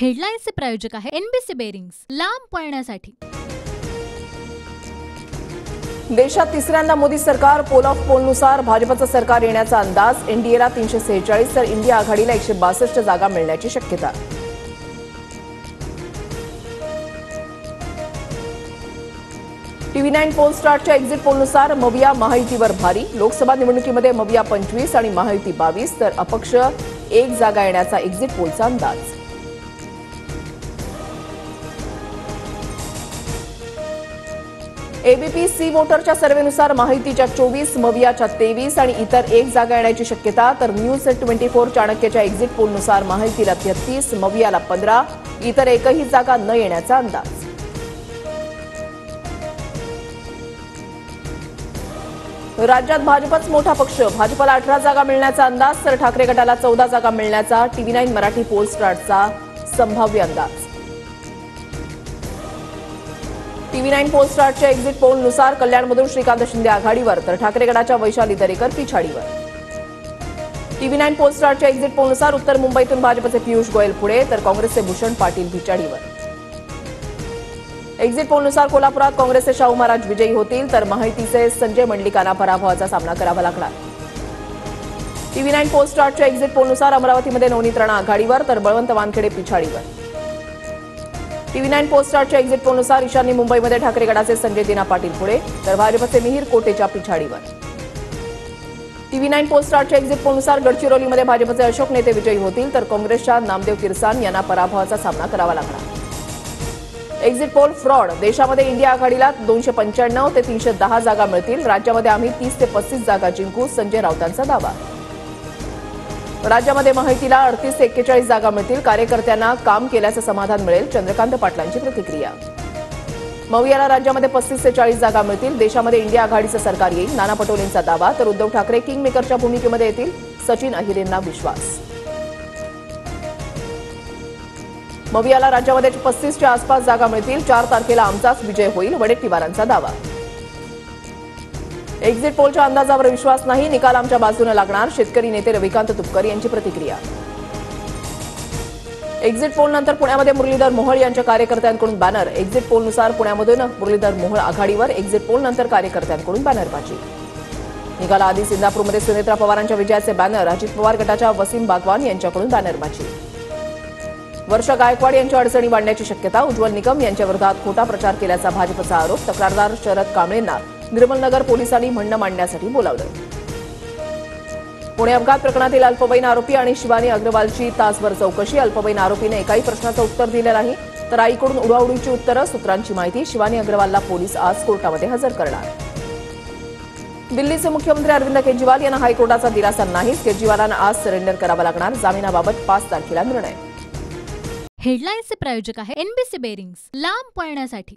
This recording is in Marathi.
हेडलाईन्सचे प्रायोजक आहे एनबीसी बेरिंग्स, लांब पळण्यासाठी। देशात तिसऱ्यांदा मोदी सरकार, पोल ऑफ पोलनुसार भाजपचं सरकार येण्याचा अंदाज। एनडीएला 346 तर इंडिया आघाडीला 162 जागा मिळण्याची शक्यता। TV9 पोल स्टार्टच्या एक्झिट पोलनुसार मविया महायुतीवर भारी। लोकसभा निवडणुकीमध्ये मविया 25 आणि महायुती 22 तर अपक्ष 1 जागा येण्याचा एक्झिट पोलचा अंदाज। एबीपी सी वोटरच्या सर्व्हेनुसार महायुतीच्या 24, मवियाच्या 23 आणि इतर 1 जागा येण्याची शक्यता। तर न्यूज 24 चाणक्यच्या एक्झिट पोलनुसार महायुतीला 33, मवियाला 15, इतर एकही जागा न येण्याचा अंदाज। राज्यात भाजपच मोठा पक्ष, भाजपला 18 जागा मिळण्याचा अंदाज तर ठाकरे गटाला 14 जागा मिळण्याचा TV9 मराठी पोल स्टार्टचा संभाव्य अंदाज। TV9 पोल स्टार्टच्या एक्झिट पोलनुसार कल्याणमधून श्रीकांत शिंदे आघाडीवर तर ठाकरे गटाच्या वैशाली दरेकर पिछाडीवर। TV9 पोल स्टार्टच्या एक्झिट पोलनुसार उत्तर मुंबईतून भाजपचे पियुष गोयल पुढे तर काँग्रेसचे भूषण पाटील पिछाडीवर। एक्झिट पोलनुसार कोल्हापुरात काँग्रेसचे शाहू महाराज विजयी होतील तर महायुतीचे संजय मंडलिकांना पराभवाचा सामना करावा लागणार। TV9 पोल स्टार्टच्या एक्झिट पोलनुसार अमरावतीमध्ये नवनीत राणा आघाडीवर तर बळवंत वानखेडे पिछाडीवर। TV9 पोल स्टार्टच्या एक्झिट पोलनुसार ईशान्य मुंबईमध्ये ठाकरे गटाचे संजय दिना पाटील पुढे तर भाजपचे मिहीर कोटेच्या पिछाडीवर। TV9 पोल स्टार्टच्या एक्झिट पोलनुसार गडचिरोलीमध्ये भाजपचे अशोक नेते विजयी होतील तर काँग्रेसच्या नामदेव किरसान यांना पराभवाचा सामना करावा लागणार। एक्झिट पोल फ्रॉड, देशामध्ये इंडिया आघाडीला 295 ते 310 जागा मिळतील। राज्यामध्ये आम्ही 30 ते 35 जागा जिंकू, संजय राऊतांचा दावा। राज्यामध्ये महायुतीला 38 ते 41 जागा मिळतील। कार्यकर्त्यांना काम केल्याचं समाधान मिळेल, चंद्रकांत पाटलांची प्रतिक्रिया। मवियाला राज्यामध्ये 35 ते 40 जागा मिळतील। देशामध्ये इंडिया आघाडीचं सरकार येईल, नाना पटोलेंचा दावा तर उद्धव ठाकरे किंग मेकरच्या भूमिकेमध्ये येतील, सचिन अहिरेंना विश्वास। मवियाला राज्यामध्ये 35च्या आसपास जागा मिळतील। 4 तारखेला आमचाच विजय होईल, वडेट्टीवारांचा दावा। एक्झिट पोलच्या अंदाजावर विश्वास नाही, निकाल आमच्या बाजूने लागणार, शेतकरी नेते रविकांत तुपकर यांची प्रतिक्रिया। एक्झिट पोलनंतर पुण्यामध्ये मुरलीधर मोहोळ यांच्या कार्यकर्त्यांकडून बॅनर। एक्झिट पोलनुसार पुण्यामधून मुरलीधर मोहोळ आघाडीवर, एक्झिट पोलनंतर कार्यकर्त्यांकडून बॅनरबाजी। निकाला आधी इंदापूरमध्ये सुनेत्रा पवारांच्या विजयाचे बॅनर, अजित पवार गटाच्या वसीम बागवान यांच्याकडून बॅनरबाजी। वर्षा गायकवाड यांच्या अडचणी वाढण्याची शक्यता, उज्ज्वल निकम यांच्या विरोधात खोटा प्रचार केल्याचा भाजपचा आरोप, तक्रारदार शरद कांबळेंना निर्मलनगर पोलिसांनी म्हणणं मांडण्यासाठी बोलावलं। पुणे अपघात प्रकरणातील अल्पवयीन आरोपी आणि शिवानी अग्रवालची तासभर चौकशी, अल्पवयीन आरोपीने एकाही प्रश्नाचं उत्तर दिलं नाही तर आईकडून उडवाउडवीची उत्तरं, सूत्रांची माहिती, शिवानी अग्रवालला पोलीस आज कोर्टामध्ये हजर करणार। दिल्लीचे मुख्यमंत्री अरविंद केजरीवाल यांना हायकोर्टाचा दिलासा नाहीच, केजरीवालांना आज सरेंडर करावा लागणार, जामिनाबाबत 5 तारखेला निर्णय। हेडलाईन्सचे प्रायोजक आहे एनबीसी बेरिंग्स, लांब पळण्यासाठी।